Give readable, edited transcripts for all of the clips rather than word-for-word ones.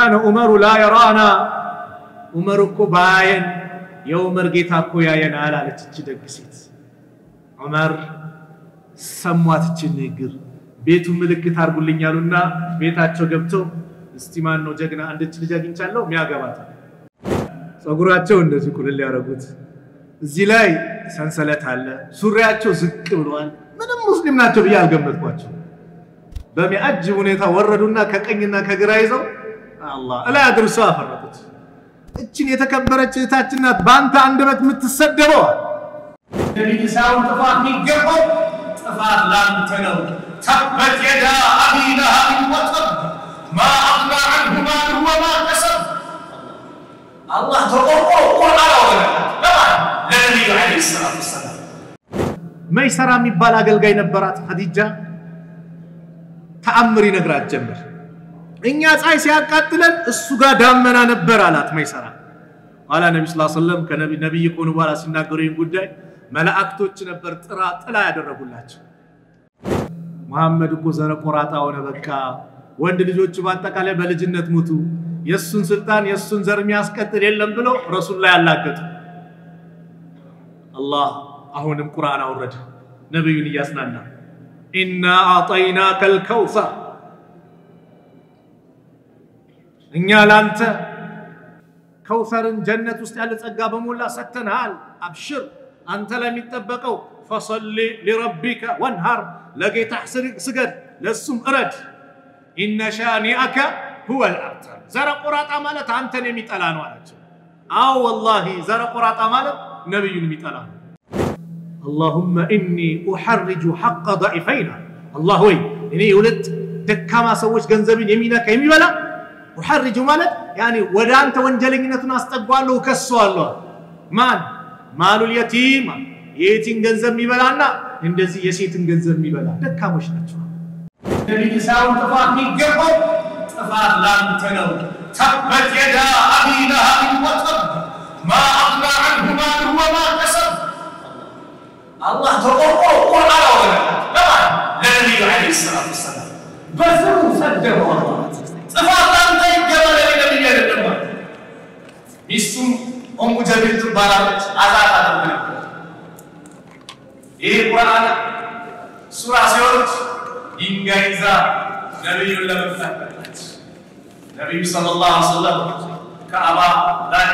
كان عمر لا يرانا عمر እኮ ባየን የዑመር ጌታ እኮ ያየናል አለች እቺ ደግ ሴት عمر ሰሟት እቺ ንግር ቤቱ ምልክት አርጉልኛሉና ቤታቸው ገብተው እስቲ ማን ነው ጀግና አንድች ልጅ አግኝቻለሁ ሚያገባት ጸጉራቸው እንደዚህ ቁልል ያረጉት እዚህ ላይ ሰንሰለት አለ ሱሪያቸው ዝቅ ብሏል ምንም ሙስሊም ናቸው ብዬ አልገመትኳቸው በሚያጅብ ሁኔታ ወረዱና ከቀኝና ከግራ ይዘው አላህ እላ አድርሰው አፈረጡት እቺን የተከበረች እህታችን ናት ባንተ አንደበት የምትሰደበው ነብይ ሳውን ጥፋት ይገባው ጥፋት ላንተ ነው ተበት የዳ አቢ ለሃብ ወተብ ما أغنى عنه ماله وما كسب الله تقول قرآن ولا لنبي عليه الصلاة والسلام ميسرة ميبال أقلقاي نبرات خديجة تأمري نقرات جمر إن ياسعي سيقاتلن السوغا دامنا نبرالات ميسرة قال النبي صلى الله عليه وسلم كنبي يكون ولا سنة قرين قدائي ملائكتوች ነበር ጥላ ያደረጉላቸው መሐመድ እኮ ዘረ ቆራጣው ነበቃ ወንድ ልጆቹ ባጠቃላይ በልጅነት ሙቱ የሱን ስልጣን የሱን ዘር የሚያስቀጥል የለም ብሎ ረሱል ላይ ያላገጡ አላህ አሁንም ቁርአን አወረደ ነብዩን ያስናና ኢና አጠይናከ الكوثر እኛ ላንተ ከውሰርን ጀነት ውስጥ ያለ ጸጋ በመላ ሰተናል አብሽር አንተ ለሚጠበቀው فصلي لربك وانهر لقيت سجد لسم ارد ان شانئك هو الابتر زر قراط مالت انت نميطلانو አላቸው والله زر قراط مالت نبي نميطلانو اللهم اني احرج حق ضعيفينا الله وي እኔ ሁለት ደካማ ሰዎች ገንዘብን የሚነካ የሚበላ احرج ማለት يعني ወደ አንተ ወንጀለኝነቱን አስጠጓለሁ ከሷለሁ ማን ማሉል የቲም የቲን ገንዘብ የሚበላና እንደዚህ የሴትን ገንዘብ የሚበላ ደካሞች ናቸው ነብይ ሳውን ጥፋት ይገባው ጥፋት ላንተ ነው ተበት የዳ አቢ ለሃብ ወተብ ما أغنى عنه ماله وما كسب الله تقول قرآن ولا لنبي عليه الصلاة والسلام بذروا صدقوا الله ጥፋት ላንተ ይገባል ለነብይ አይደለም ሚስቱም ኡሙ ጀሚል ትባላለች አዛት አደረገ ይሄ ቁርአን ሱራ ሲወርድ ይንጋይዛ ነብዩን ለመፈተሽ ነብዩ ሰለላሁ ዐለይሂ ወሰለም ከአባ ላይ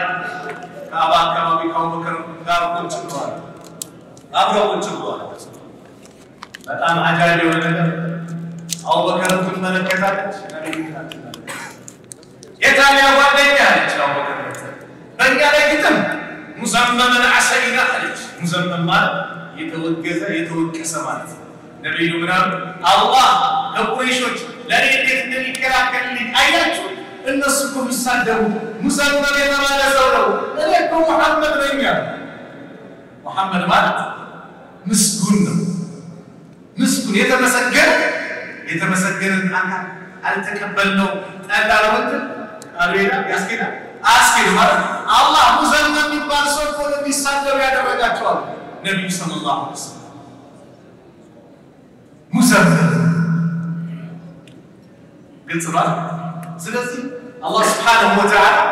ከአባ አካባቢ ከአቡበከር ጋር ቁጭ ብለዋል አብረው ቁጭ ብለዋል በጣም አጃኢብ የሆነ ነገር አቡበከርን ትመለከታለች ነብዩ ታጥናለች የታሊያ ጓደኛ አለች አቡበከር በእኛ ላይ ግጥም ሙዘመመን አሰይና አለች ሙዘመም ማለት የተወገዘ የተወቀሰ ማለት ነብዩ ምናም አላህ ለቁረይሾች ለኔ እንዴት እንደሚከራከርልኝ አይላችሁ እነሱ እኮ የሚሳደቡ ሙዘመም የተባለ ሰው ነው እኔ እኮ መሐመድ ነኝ መሐመድ ማለት ምስጉን ነው ምስጉን የተመሰገነ አካል አልተቀበልነው ጠላውት አሬዳ ያስኬዳ አስኬድ ማለት አላህ ሙዘመም የሚባል ሰው እኮ የሚሳደቡ ያደረጋቸዋል ነብዩ ሰለላሁ ዐለይሂ ወሰለም ሙዘመም ግልጽ ነው ስለዚህ አላህ Subhanahu Wa Ta'ala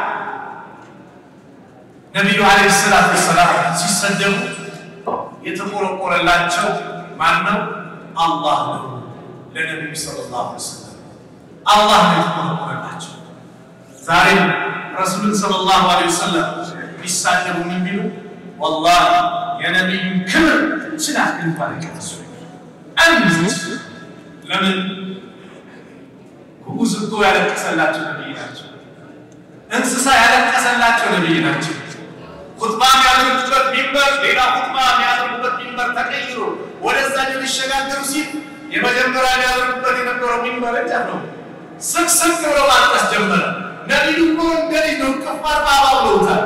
ነብዩ አለይሂ ሰላቱ ወሰላም ሲሰደቡ የተቆረቆረላቸው ማን ነው አላህ ነው ለነብዩ ሰለላሁ ዐለይሂ ወሰለም አላህ ነው የተቆረቆረላቸው ዛሬ ረሱል ሰለላሁ ዐለይሂ ወሰለም ቢሳደቡ ምን ቢሉ والله يا نبي كبر سلاح كنت عليك أنت لمن وزدتو على كسلات نبينا انسسا على كسلات نبينا خطبة يادربت منبر إلى خطبة يادربت منبر تغيروا ولذا جل الشغال درسي يمجمر يادربت منبر جانو سك ولو أنت جمر نبي يقول نبي كفار بابا ولوتا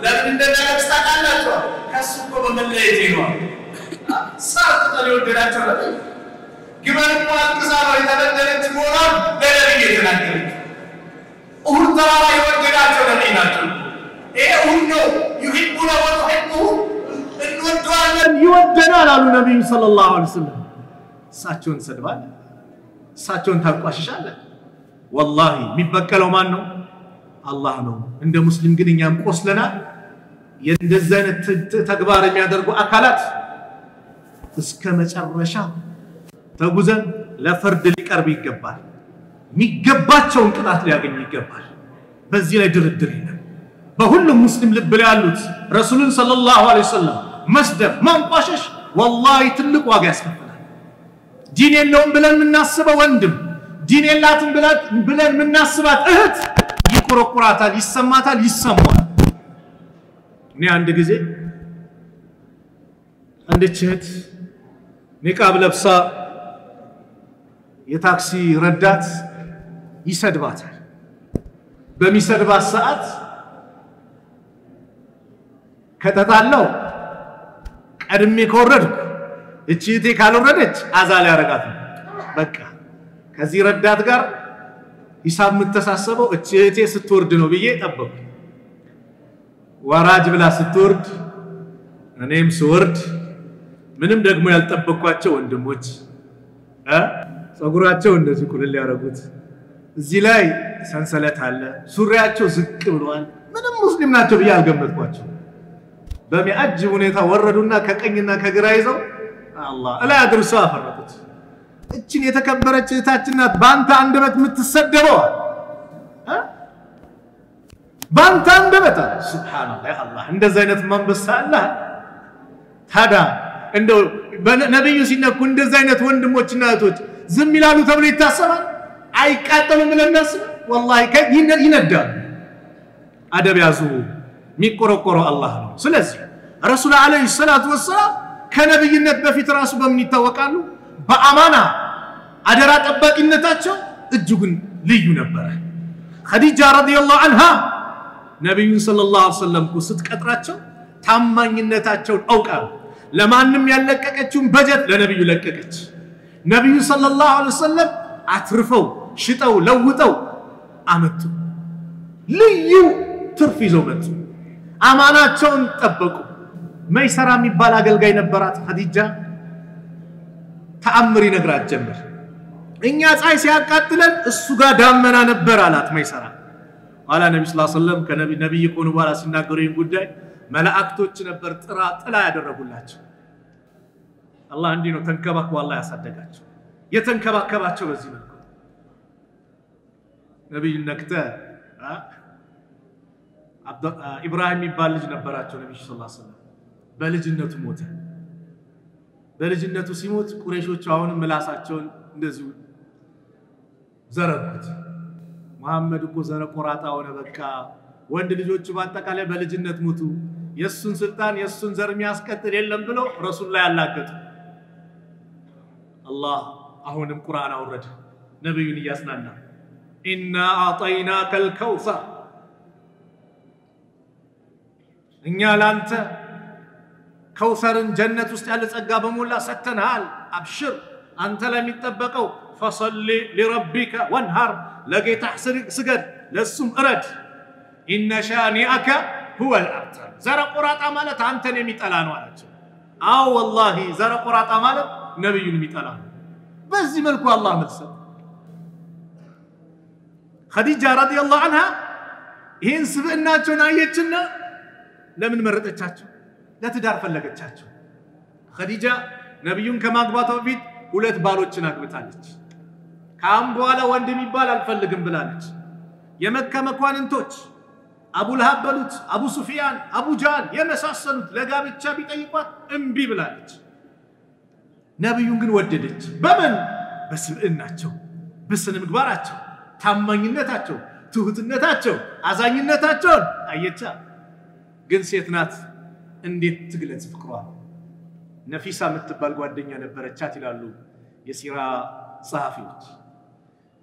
لكن عندنا نستقلته كسبوا بملئته نوع صارت تليون دراجة كمان قال كسارة يتبدلت موران بلدي يتنقل ترى يوم دراجة نبينا إيه أنه يحبنا ونحبه إنه الدعاء يودنا على النبي صلى الله عليه وسلم ساتشون سدبان ساتشون تقاششان والله مبكلوا مانو አላህ ነው እንደ ሙስሊም ግን እኛም ቆስለናል የእንደዚህ አይነት ተግባር የሚያደርጉ አካላት እስከ መጨረሻ ተጉዘን ለፍርድ ሊቀርብ ይገባል የሚገባቸውን ቅጣት ሊያገኙ ይገባል በዚህ ላይ ድርድር የለም በሁሉም ሙስሊም ልብ ላይ ያሉት ረሱሉን ሰለላሁ ዐለይሂ ወሰለም መስደብ ማንቋሸሽ والله ትልቅ ዋጋ ያስከፍላል ዲን የለውም ብለን ምናስበው ወንድም ዲን የላትም ብለን ምናስባት እህት ይቆረቁራታል ይሰማታል ይሰማል እኔ አንድ ጊዜ አንድ እህት ኒቃብ ለብሳ የታክሲ ረዳት ይሰድባታል በሚሰድባት ሰዓት ከተጣለው ቀድሜ ከወረድኩ እቺቴ ካልወረደች አዛል ያረጋት በቃ ከዚህ ረዳት ጋር ሂሳብ ምተሳሰበው እቺቴ ስትወርድ ነው ብዬ ጠበቅኩ ወራጅ ብላ ስትወርድ እኔም ስወርድ ምንም ደግሞ ያልጠበቅኳቸው ወንድሞች ጸጉራቸው እንደዚህ ቁልል ያረጉት እዚህ ላይ ሰንሰለት አለ ሱሪያቸው ዝቅ ብሏል ምንም ሙስሊም ናቸው ብዬ አልገመትኳቸው በሚያጅብ ሁኔታ ወረዱና ከቀኝና ከግራ ይዘው አላህ እላ ያድርሱ አፈረጡት እቺን የተከበረች እህታችን ናት ባንተ አንደበት የምትሰደበው ባንተ አንደበት ሱብሃንአላህ ያ አላህ እንደዛ አይነት መንበሳ አላህ ታዳ እንደው ነብዩ ሲነኩ እንደዛ አይነት ወንድሞችና እህቶች ዝም ይላሉ ተብሎ ይታሰባል አይቃጠሉም ለነሱ والله ይነዳሉ አደብ ያዙ ሚቆረቆረው አላህ ነው ስለዚህ ረሱል አለይሂ ሰላቱ ወሰለም ከነብይነት በፊት ራሱ በምን ይታወቃሉ በአማና አደራ ጠባቂነታቸው እጅጉን ልዩ ነበር ኸዲጃ ረዲየላሁ ዐንሃ ነብዩ ሰለላሁ ዐለይሂ ወሰለም ስትቀጥራቸው ታማኝነታቸውን አውቃሉ ለማንም ያለቀቀችውን በጀት ለነብዩ ለቀቀች ነብዩ ሰለላሁ ዐለይሂ ወሰለም አትርፈው ሽጠው ለውጠው አመጡ ልዩ ትርፍ ይዘው መጡ አማናቸውን ጠበቁ መይሰራ የሚባል አገልጋይ ነበራት ኸዲጃ ተአምር ይነግራት ጀመር እኛ ፀሐይ ሲያቃጥለን እሱ ጋር ዳመና ነበር አላት መይሰራ አላ ነብዩ ሰለላሁ ዐለይሂ ወሰለም ከነብይ ቆኑ በኋላ ሲናገሩ ይህን ጉዳይ መላእክቶች ነበር ጥላ ያደረጉላቸው አላህ እንዲህ ነው ተንከባክቦ አላህ ያሳደጋቸው የተንከባከባቸው በዚህ መልኩ ነብዩ ነክተ ኢብራሂም ይባል ልጅ ነበራቸው ነብዩ ሰለላሁ ዐለይሂ ወሰለም በልጅነቱ ሞተ በልጅነቱ ሲሞት ቁረይሾች አሁን ምላሳቸውን እንደዚሁ ዘረጉት መሐመድ እኮ ዘረ ቆራጣ ሆነ በቃ ወንድ ልጆቹ በአጠቃላይ በልጅነት ሞቱ የሱን ስልጣን የሱን ዘር የሚያስቀጥል የለም ብለው ረሱል ላይ አላገጡ አላህ አሁንም ቁርአን አወረደ ነብዩን ያስናና ኢና አጠይናከ الكوثر እኛ ላንተ ከውሰርን ጀነት ውስጥ ያለ ጸጋ በመላ ሰተናል አብሽር አንተ ላይ የሚጠበቀው فصلي لربك وانهر لقيتح سجد لسم ارد ان شانئك هو الابتر زرق قراطه مالت انتن يميطلا ነው አላቸው አው والله زرق قراطه ማለት ነብዩን የሚጠላ በዚህ መልኩ አላህ መሰለ ኸዲጃ ረዲየላሁ ዐንሃ ይሄን ስብዕናቸውን አየችና ለምን መረጠቻቸው ለትዳር ፈለገቻቸው ኸዲጃ ነብዩን ከማግባቷ በፊት ሁለት ባሎችን አግብታለች ካም በኋላ ወንድ የሚባል አልፈልግም ብላለች የመካ መኳንንቶች አቡ ለሃብ በሉት አቡ ሱፊያን አቡ ጃል የመሳሰሉት ለጋብቻ ቢጠይቋት እምቢ ብላለች ነብዩን ግን ወደደች በምን በስብዕናቸው በስነ ምግባራቸው ታማኝነታቸው ትሁትነታቸው አዛኝነታቸው አየቻ ግን ሴት ናት እንዴት ትግለጽ ፍቅሯ ነፊሳ የምትባል ጓደኛ ነበረቻት ይላሉ የሲራ ጸሐፊዎች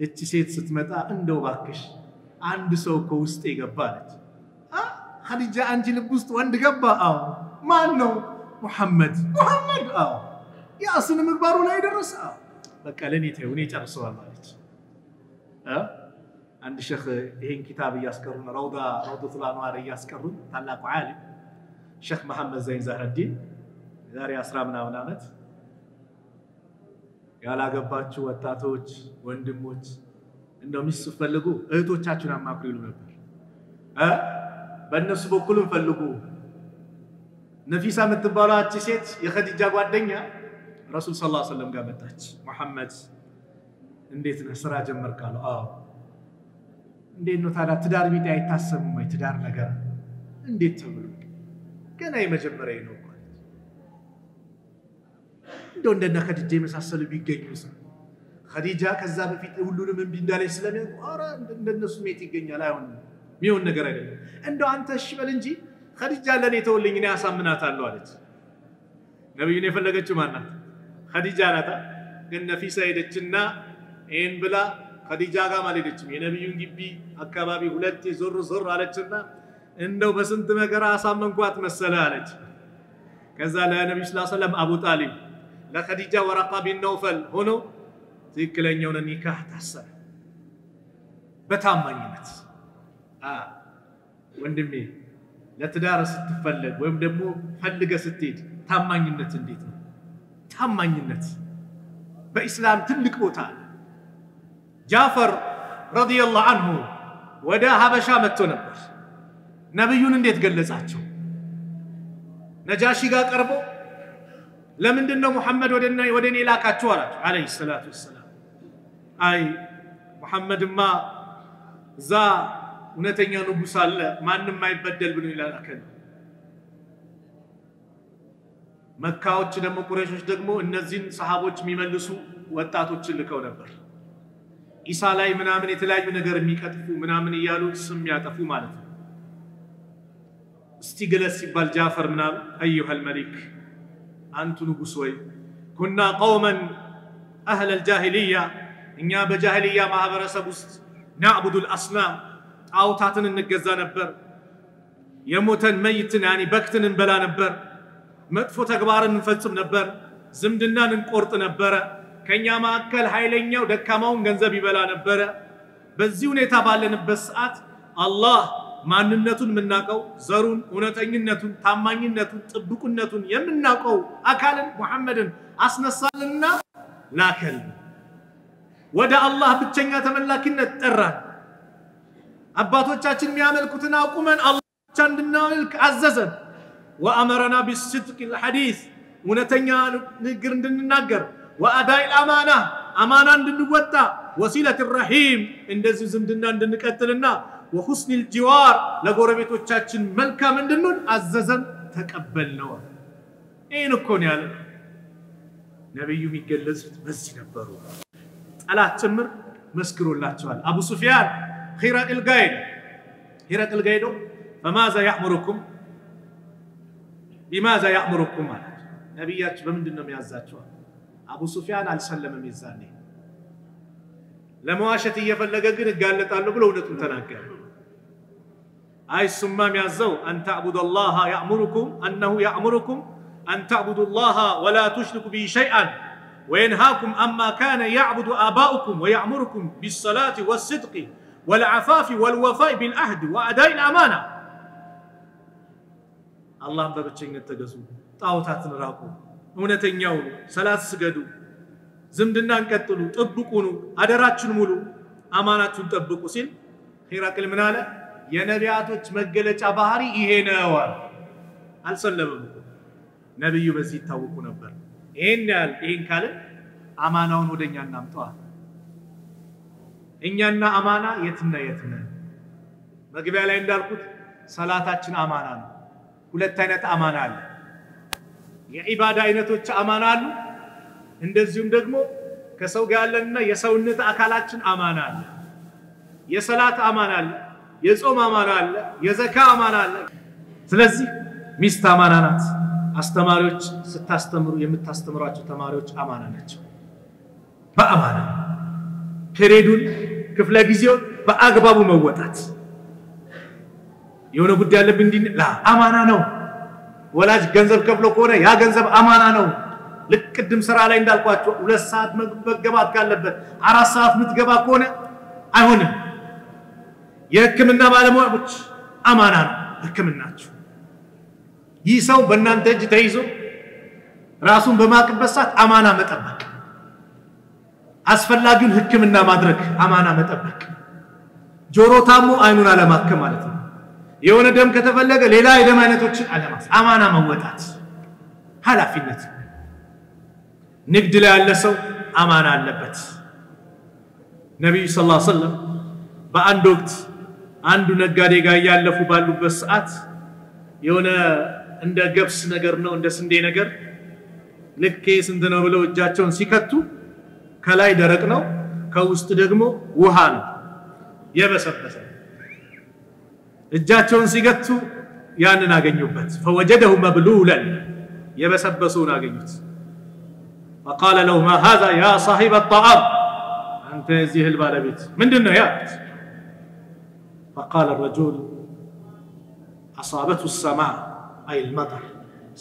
እቺ ሴት ስትመጣ እንደው ባክሽ አንድ ሰው ከውስጥ ይገባለች ኸዲጃ አንቺ ልብ ውስጥ ወንድ ገባ አው ማን ነው ሙሐመድ አው ያስነ ምግባሩ ላይ ደረሰ በቃ ለኔ ተውኔ ጨርሰዋል ማለት አንድ ሸኽ ይሄን ኪታብ ያስቀሩን ረውዳቱል አንዋር ያስቀሩን ታላቁ ዓሊም ሸኽ መሐመድ ዘይን ዛህረዲን ዛሬ 10 ምናምን አመት ያላገባችሁ ወጣቶች ወንድሞች እንደው ሚስት ፈልጉ እህቶቻችሁን አማክሩ ይሉ ነበር በእነሱ በኩልም ፈልጉ ነፊሳ የምትባለች ሴት የኸዲጃ ጓደኛ ረሱል ሰለላሁ ዐለይሂ ወሰለም ጋር መጣች መሐመድ እንዴት ነው ስራ ጀመርካለው አዎ እንዴት ነው ታዲያ ትዳር ቢጤ አይታሰብም ወይ ትዳር ነገር እንዴት ተብሎ ገና የመጀመሪያ ነው እንደነ ኸዲጃ መሳሰሉ ቢገኙስ ኸዲጃ ከዛ በፊት ሁሉንም እንቢ እንዳለች ስለሚያውቁ አረ እንደነሱ ሜት ይገኛል አይሆንም ሚሆን ነገር አይደለም እንደው አንተ እሺ በል እንጂ ኸዲጃ ለኔ ተወልኝ እኔ አሳምናታለሁ አለች ነብዩን የፈለገችው ማናት ኸዲጃ ናታ ግን ነፊሳ ሄደችና ይሄን ብላ ኸዲጃ ጋር ማለደችም የነብዩን ግቢ አካባቢ ሁለት ዞር አለችና እንደው በስንት መከራ አሳመንኳት መሰለ አለች ከዛ ለነብዩ ሰለላሁ ዐለይሂ ወሰለም አቡ ጣሊብ ለኸዲጃ ወረቃ ቢን ነውፈል ሆኖ ትክክለኛው ኒካህ ታሰረ በታማኝነት ወንድሜ ለትዳር ስትፈልግ ወይም ደግሞ ፈልገ ስትሄድ ታማኝነት እንዴት ነው ታማኝነት በእስላም ትልቅ ቦታ ጃፈር ረዲየላሁ ዐንሁ ወደ ሀበሻ መጥቶ ነበር ነብዩን እንዴት ገለጻቸው ነጃሺ ጋር ቀርቦ ለምንድነው መሐመድ ወደኔ ላካችሁ አላቸው አለይሂ ሰላቱ ወሰለም አይ መሐመድማ ዛ እውነተኛ ንጉስ አለ ማንንም አይበደል ብሎ ይላልከን መካዎች ደግሞ ቁረይሾች ደግሞ እነዚህን ሰሃቦች የሚመልሱ ወጣቶችን ልከው ነበር ኢሳ ላይ ምናምን የተለያዩ ነገር የሚቀጥፉ ምናምን ይያሉ ስም ያጠፉ ማለት ነው እስቲ ገለስ ሲባል ጃፈር ምናምን አዩሃ الملك አንቱ ንጉስ ወይ ኩና قوما اهل الجاهليه እኛ በጃሂልያ ማህበረሰብ ውስጥ نعبد الاصنام ጣውታትን እንገዛ ነበር የሞተን መይትን ያኒ በክትን እንበላ ነበር መጥፎ ተግባርን እንፈጽም ነበር ዝምድናን እንቆርጥ ነበር ከኛ ማከል ኃይለኛው ደካማውን ገንዘብ ይበላ ነበር በዚህ ሁኔታ ባለንበት ሰዓት አላህ ማንነቱን ምናቀው ዘሩን እውነተኝነቱን ታማኝነቱን ጥብቁነቱን የምናቀው አካልን መሐመድን አስነሳልና ላከል ወደ አላህ ብቸኛ ተመላኪነት ጠራን አባቶቻችን የሚያመልኩትን አቁመን አላህ ብቻ እንድናመልክ አዘዘን وأمرنا بالصدق الحديث እውነተኛ ንግግር እንድንናገር وأداء الأمانة أمانة እንድንወጣ وصلة الرحيم እንደዚህ ዝምድና እንድንቀጥልና وحسن الجوار ለጎረቤቶቻችን መልካም እንድንሆን አዘዘን ተቀበልነው ይሄን እኮ ነው ያለው ነብዩ የሚገለጹት በዚህ ነበሩ ጠላት ጭምር መስክሮላቸዋል አቡ ሱፊያን هرقل القايد فماذا يأمركم بماذا يأمركم نبيات بمندنا ميازاتوا أبو سفيان السلم ميزاني لما واشتي يفلقا قال لطالو بلو نتم تناكر أي السمام يازو أن تعبد الله يأمركم أنه يأمركم أن تعبدوا الله ولا تشركوا به شيئا وينهاكم أما كان يعبد آباؤكم ويأمركم بالصلاة والصدق والعفاف والوفاء بالعهد وأداء الأمانة الله ببچኝነት ተገዙ ጣውታትን ራቁ እውነተኛው ሰላት ስገዱ ዝምድናን ቀጥሉ ጥብቁኑ አደራችሁን ሙሉ አማናችሁን ጠብቁ ሲል ሂራቅል ምን አለ የነቢያቶች መገለጫ ባህሪ ይሄ ነው አልሰለመም ነብዩ በዚህ ታውቁ ነበር ይሄን ካለ አማናውን ወደኛ እናምጣው እኛና አማና የትና የትና መግቢያ ላይ እንዳልኩት ሰላታችን አማና ነው ሁለት አይነት አማና አለ የኢባዳ አይነቶች አማና አሉ እንደዚሁም ደግሞ ከሰው ጋር ያለና የሰውነት አካላችን አማና አለ የሰላት አማና አለ የጾም አማና አለ የዘካ አማና አለ ስለዚህ ሚስት አማና ናት አስተማሪዎች ስታስተምሩ የምታስተምሯቸው ተማሪዎች አማና ናቸው በአማና ፔሬዱን ክፍለ ጊዜው በአግባቡ መወጣት የሆነ ጉዳይ አለብን እንዴ ላ አማና ነው ወላጅ ገንዘብ ከፍሎ ከሆነ ያ ገንዘብ አማና ነው ለቅድም ስራ ላይ እንዳልኳቸው 2 ሰዓት መገባት ካለበት 4 ሰዓት ምትገባ ከሆነ አይሆንም የህክምና ባለሙያዎች አማና ነው ህክምናቸው ይህ ሰው በእናንተ እጅ ተይዞ ራሱን በማቅበስ ሰዓት አማና መጠበቅ አስፈላጊውን ህክምና ማድረግ አማና መጠበቅ ጆሮ ታሞ አይኑን አለማከም ማለት ነው የሆነ ደም ከተፈለገ ሌላ የደም አይነቶችን አለማስ አማና መወጣት ኃላፊነት ንግድ ላይ ያለ ሰው አማና አለበት ነብዩ ሰለላሁ ዐለይሂ ወሰለም በአንድ ወቅት አንዱ ነጋዴ ጋር ያለፉ ባሉበት ሰዓት የሆነ እንደ ገብስ ነገር ነው እንደ ስንዴ ነገር ልክ ስንት ነው ብለው እጃቸውን ሲከቱ ከላይ ደረቅ ነው ከውስጥ ደግሞ ውሃ ነው የበሰበሰ እጃቸውን ሲገቱ ያንን አገኙበት فوجده مبلولا የበሰበሰውን አገኙት فقال له ما هذا يا صاحب الطعام انت ذي البالبيت ምንድነው ያ فقال الرجل اصابته السماء اي المطر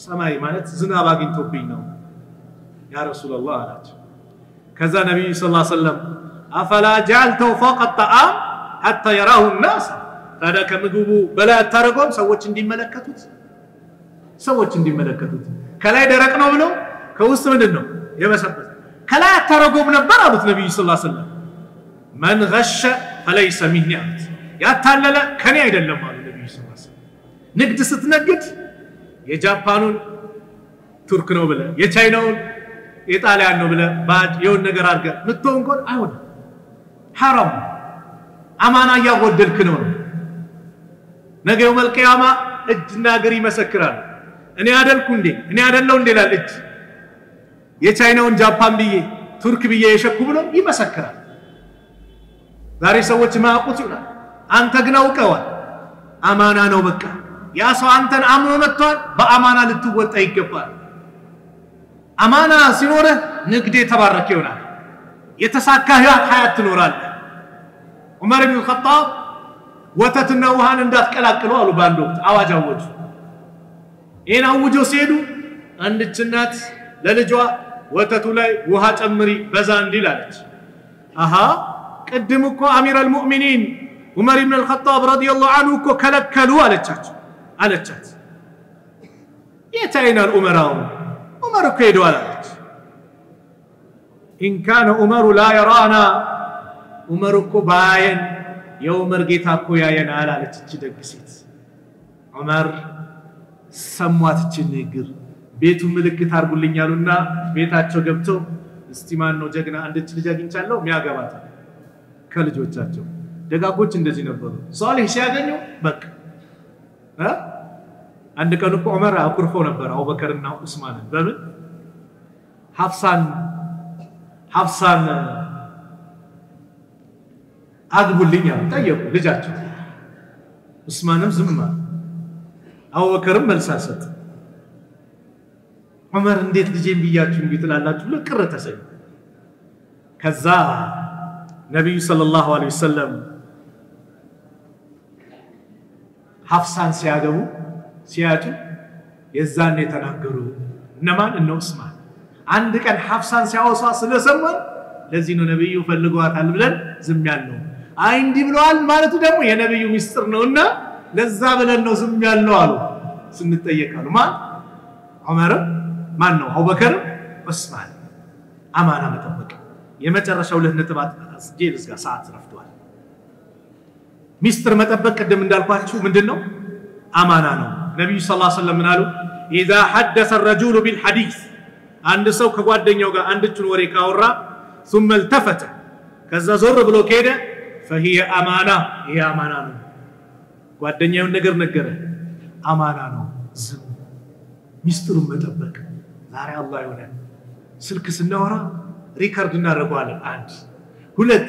ሰማይ ማለት ዝናብ አግኝቶብኝ ነው يا رسول الله አላቸው ከዛ ነብዩ ሰለላሁ ዐለይሂ ወሰለም افلا جعلته فوق الطعام حتى يراه الناس ታዲያ ከምግቡ በላይ አታረጎም ሰዎች እንዲመለከቱት ከላይ ደረቅ ነው ብለው ከውስጥ ምንድነው የበሰበሰ ከላይ አታረጎም ነበር አሉት ነብዩ ሰለላሁ ዐለይሂ ወሰለም من غش فليس مني ያታለለ ከኔ አይደለም አሉ ነብዩ ሰለላሁ ዐለይሂ ወሰለም ንግድ ስትነግድ የጃፓኑን ቱርክ ነው ብለ የቻይናውን ኢጣሊያን ነው ብለ ባድ የውን ነገር አርገ ምትው እንኳን አይሆን حرام አማና ያጎደልክ ነው ነገው መልቂያማ እጅና እግር ይመሰክራል እኔ አደልኩ እንዴ እኔ አደለው እንዴ ላለች የቻይናውን ጃፓን ብዬ ቱርክ ብዬ የሸኩ ብሎ ይመሰክራል ዛሬ ሰዎች ማያውቁት ይላል አንተ ግን አውቀዋል አማና ነው በቃ ያ ሰው አንተን አምኖ መጥቷል በአማና ልትወጣ ይገባል አማና ሲኖር ንግድ ተባረከ ይሆናል የተሳካ ሀያት ትኖራል ዑመር ኢብኑ ኸጣብ ወተትና ውሃን እንዳትቀላቅሉ አሉ ባንዶ አዋጅ አወጁ ይሄን አውጆ ሲሄዱ አንድች እናት ለልጇ ወተቱ ላይ ውሃ ጨምሪ በዛ እንዲል አለች አሃ ቀድም እኮ አሚር አልሙእሚኒን ዑመር ኢብኑ አልኸጣብ ረዲየላሁ ዐንሁ እኮ ከለከሉ አለቻት የታይናል ዑመራው ዑመር እኮ ሄዱ አለች ኢን ካነ ዑመር ላ የራና ዑመር እኮ ባየን የዑመር ጌታ እኮ ያየናል አለች እቺ ደግሴት ዑመር ሰሟት ንግር ቤቱ ምልክት አርጉልኛሉና ቤታቸው ገብተው እስቲ ማን ነው ጀግና አንድች ልጅ አግኝቻለሁ ሚያገባት ከልጆቻቸው ደጋጎች እንደዚህ ነበሩ ሷሊህ ሲያገኙ በቃ አንድ ቀን እኮ ዑመር አኩርፎ ነበር አቡበከርና ዑስማን በምን ሐፍሳን አግቡልኝ ጠየቁ ልጃቸው ዑስማንም ዝም አለ አቡበከርም መልስ ሰጠ ዑመር እንዴት ልጄን ብያችሁ እንግትላላችሁ ለቅረ ተሰኝ ከዛ ነብዩ ሰለላሁ ዐለይሂ ወሰለም ሐፍሳን ሲያገቡ ሲያጩ የዛን የተናገሩ እነማን እነ ዑስማን አንድ ቀን ሐፍሳን ሲያወሳ ስለሰማን ለዚህ ነው ነብዩ ፈልገዋታል ብለን ዝም ያልነው አይ እንዲ ብለዋል ማለቱ ደግሞ የነብዩ ሚስጥር ነውና ለዛ ብለን ነው ዝም ያልነው አሉ ስንጠየቃሉ ማን ዑመር ማን ነው አቡበከር ዑስማን አማና መጠበቅ የመጨረሻው ለነጥባት አስጄልስ ጋር ሰዓት ረፍቷል ሚስጥር መጠበቅ ቀደም እንዳልኳችሁ ምንድነው አማና ነው ነብዩ ሰለላሁ ዐለይሂ ወሰለም ምናሉ اذا حدث الرجل بالحديث አንድ ሰው ከጓደኛው ጋር አንድችን ወሬ ካወራ ثم التفت ከዛ ዞር ብሎ ከሄደ فهي امانه هي امانه ነው ጓደኛው ነገር ነገረ አማና ነው ዝም ሚስጥሩን መጠበቅ ዛሬ አላህ ይሆናል ስልክ ስናወራ ሪከርድ እናደርጋለን አንድ ሁለት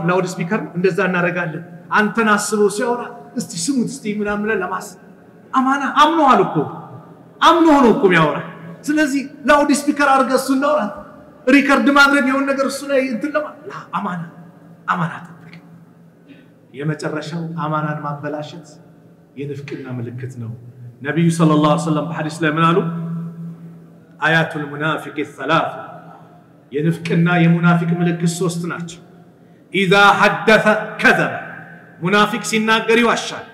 ላውድ ስፒከር እንደዛ እናደርጋለን አንተን አስበው ሲያወራ እስቲ ስሙት እስቲ ምናምን ለማስ አማና አምኖሃል እኮ አምኖ ነው እኮ የሚያወራ ስለዚህ ላውድ ስፒከር አድርገህ እሱ ነው ሪከርድ ማድረግ የሆነ ነገር እሱ ላይ እንትን አማና ተጠብቅ የመጨረሻው አማናን ማበላሸት የንፍቅና ምልክት ነው ነብዩ ሰለላሁ ዐለይሂ ወሰለም በሐዲስ ላይ ምን አሉ አያቱል ሙናፊቅ الثلاث የንፍቅና የሙናፊቅ ምልክት ሶስት ናቸው اذا حدث كذب منافق ሲናገር ይዋሻል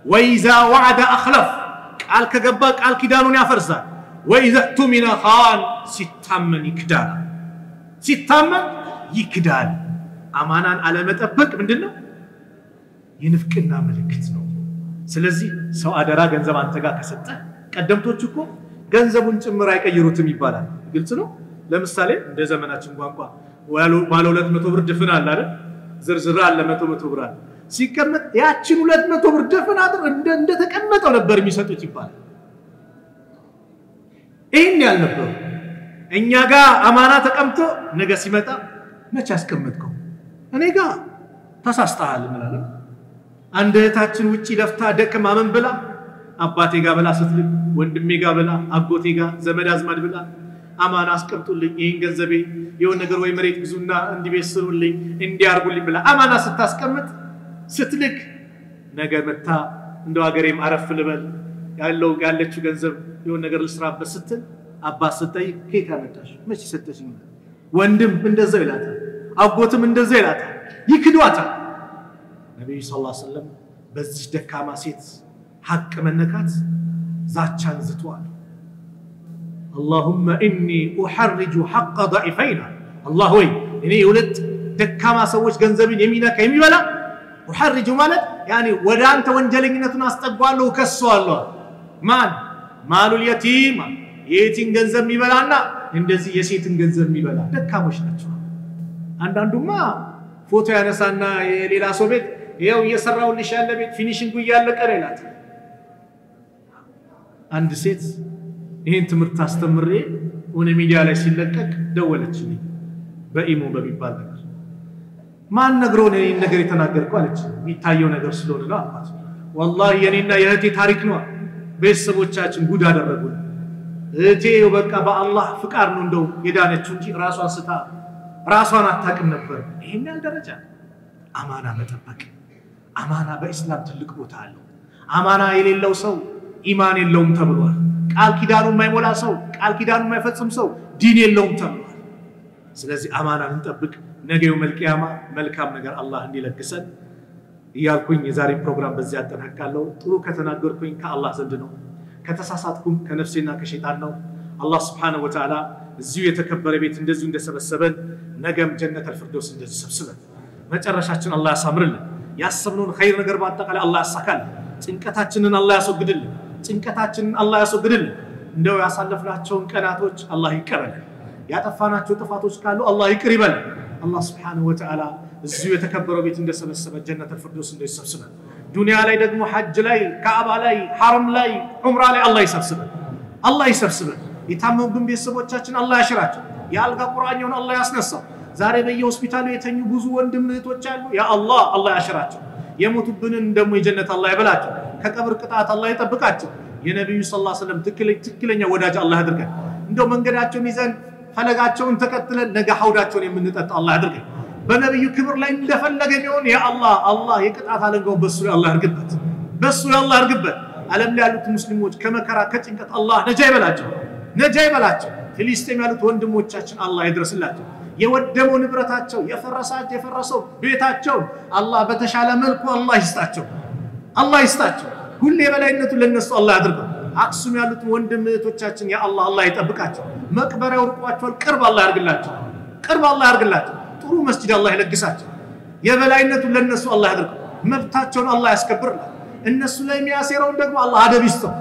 واذا وعد اخلف ቃል ከገባ ቃል ኪዳኑን ያፈርሳል واذا اؤتمن خان ሲታመን ይክዳል አማናን አለመጠበቅ ምንድነው የንፍቅና ምልክት ነው ስለዚህ ሰው አደራ ገንዘብ አንተ ጋር ከሰጠ ቀደምቶች እኮ ገንዘቡን ጭምር አይቀይሩትም ይባላል ግልጽ ነው ለምሳሌ እንደ ዘመናችን ቋንቋ ባለ 200 ብር ድፍን አለ አይደል ዝርዝር አለ 100 ብር አለ ሲቀመጥ ያችን 200 ብር ድፍን አድር እንደ ተቀመጠው ነበር የሚሰጡት ይባላል ይሄን ያልነበረ እኛ ጋር አማና ተቀምጦ ነገ ሲመጣ መች አስቀመጥከው እኔ ጋር ተሳስተሃል እንላለን አንድ እህታችን ውጪ ለፍታ ደከማ ምን ብላ አባቴ ጋር ብላ ስትልቅ ወንድሜ ጋር ብላ አጎቴ ጋር ዘመድ አዝማድ ብላ አማና አስቀምጡልኝ ይሄን ገንዘቤ የሆነ ነገር ወይ መሬት ግዙና እንዲቤስሩልኝ እንዲያርጉልኝ ብላ አማና ስታስቀምጥ ስትልክ ነገ መታ እንደው ሀገሬም አረፍ ልበል ያለችው ገንዘብ የሆነ ነገር ልስራበት ስትል አባስ ስትጠይቅ ከየት አመጣሽ መቼ ሰጠሽኝ ወንድም እንደዛው ይላታል አጎትም እንደዛው ይላታል ይክዷታል ነብዩ ሰለላሁ ዐለይሂ ወሰለም በዚህ ደካማ ሴት ሐቅ መነካት ዛቻን ዝተዋል اللهم اني احرج حق ضعيفينا الله ሆይ እኔ ሁለት ደካማ ሰዎች ገንዘብን የሚነካ የሚበላ احرج ማለት يعني ወደ አንተ ወንጀለኝነቱን አስጠጓለሁ ከሷለሁ ማን ማሉል የቲም የቲም ገንዘብ የሚበላና እንደዚህ የሴትን ገንዘብ የሚበላ ደካሞች ናቸው አንዳንዱማ ፎቶ ያነሳና የሌላ ሰው ቤት ይሄው እየሰራውልሽ ያለ ቤት ፊኒሺንጉ እያለቀ ነው ይላል አንድ ሴት ይሄን ትምርት አስተምሬ ወነ ሚዲያ ላይ ሲለቀቅ ደወለችልኝ በኢሞ በሚባል ነገር ማን ነግሮኝ ይሄን ነገር የተናገርኩ አለች የሚታየው ነገር ስለሆነ ነው አባት والله የኔና የእህቴ ታሪክ ነው ቤተሰቦቻችን ጉድ አደረጉን እህቴ በቃ በአላህ ፍቃድ ነው እንደው የዳነችው እንጂ ራሷን ስታ ራሷን አታውቅም ነበር ይሄን ያልደረጃ አማና መጠበቅ አማና በእስላም ትልቅ ቦታ አለው አማና የሌለው ሰው ኢማን የለውም ተብሏል ቃል ኪዳኑ የማይሞላ ሰው ቃል ኪዳኑ የማይፈጽም ሰው ዲን የለውም ተብሏል ስለዚህ አማናን እንጠብቅ ነገው መልቂያማ መልካም ነገር አላህ እንዲለግሰን ይያልኩኝ የዛሬ ፕሮግራም በዚህ አጠናቅቃለሁ ጥሩ ከተናገርኩኝ ከአላህ ዘንድ ነው ከተሳሳትኩም ከነፍሴና ከሸይጣን ነው አላህ Subhanahu Wa Ta'ala እዚሁ የተከበረ ቤት እንደዚሁ እንደሰበሰበን ነገም ጀነት الفردوس እንደዚህ ሰብስበን መጨረሻችን አላህ ያሳምርልን ያሰብነውን ኸይር ነገር ባጠቃላይ አላህ ያሳካል ጭንቀታችንን አላህ ያስወግድልን ጭንቀታችንን አላህ ያስወግድልን እንደው ያሳለፍናቸውን ቀናቶች አላህ ይቀበለን ያጠፋናቸው ጥፋቶች ካሉ አላህ ይቅር ይበለን አላህ Subhanahu Wa Ta'ala እዚሁ የተከበረ ቤት እንደሰበሰበ ጀነት الفردوس እንደዚህ ሰብስበን ዱንያ ላይ ደግሞ ሐጅ ላይ ካዕባ ላይ ሐረም ላይ ዑምራ ላይ አላህ ይሰብስበን የታመሙብን ቤተሰቦቻችን አላህ ያሽራቸው ያልጋ ቁርአኛውን አላህ ያስነሳው ዛሬ በየሆስፒታሉ የተኙ ብዙ ወንድም እህቶች አሉ ያ አላህ ያሽራቸው የሞቱብንን ደግሞ የጀነት አላህ ይበላቸው ከቀብር ቅጣት አላህ ይጠብቃቸው የነብዩ ሰለላሁ ዐለይሂ ወሰለም ትክክለኛ ወዳጅ አላህ ያድርገን እንደው መንገዳቸውን ይዘን ፈለጋቸውን ተከትለን ነገ ሐውዳቸውን የምንጠጣ አላህ ያድርገን በነብዩ ክብር ላይ እንደፈለገ ነው ያ አላህ የቅጣት አለንጋው በሱ አላህ ያርግበት ዓለም ላይ ያሉት ሙስሊሞች ከመከራ ከጭንቀት አላህ ነጃ ይበላቸው ፍልስጤም ያሉት ወንድሞቻችን አላህ ይድረስላቸው የወደመው ንብረታቸው የፈረሰው ቤታቸው አላህ በተሻለ መልኩ አላህ ይስጣቸው ሁሌ በላይነቱ ለነሱ አላህ ያድርገው አክሱም ያሉት ወንድም እህቶቻችን ያ አላህ ይጠብቃቸው መቅበሪያው ርቋቸው ቅርብ አላህ ያርግላቸው ጥሩ መስጂድ አላህ ይለግሳቸው የበላይነቱ ለነሱ አላህ ያድርገው መብታቸውን አላህ ያስከብርላቸው እነሱ ላይ የሚያሰረውን ደግሞ አላህ አደብ ይስጠው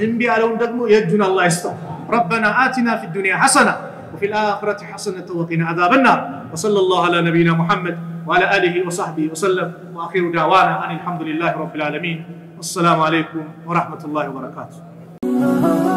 እንቢ ያለውን ደግሞ የእጁን አላህ ይስጠው ربنا آتنا في الدنيا حسنة وفي الآخرة حسنة وقنا عذاب النار وصلى الله على نبينا محمد وعلى آله وصحبه وسلم وآخر دعوانا أن الحمد لله رب العالمين والسلام عليكم ورحمة الله وبركاته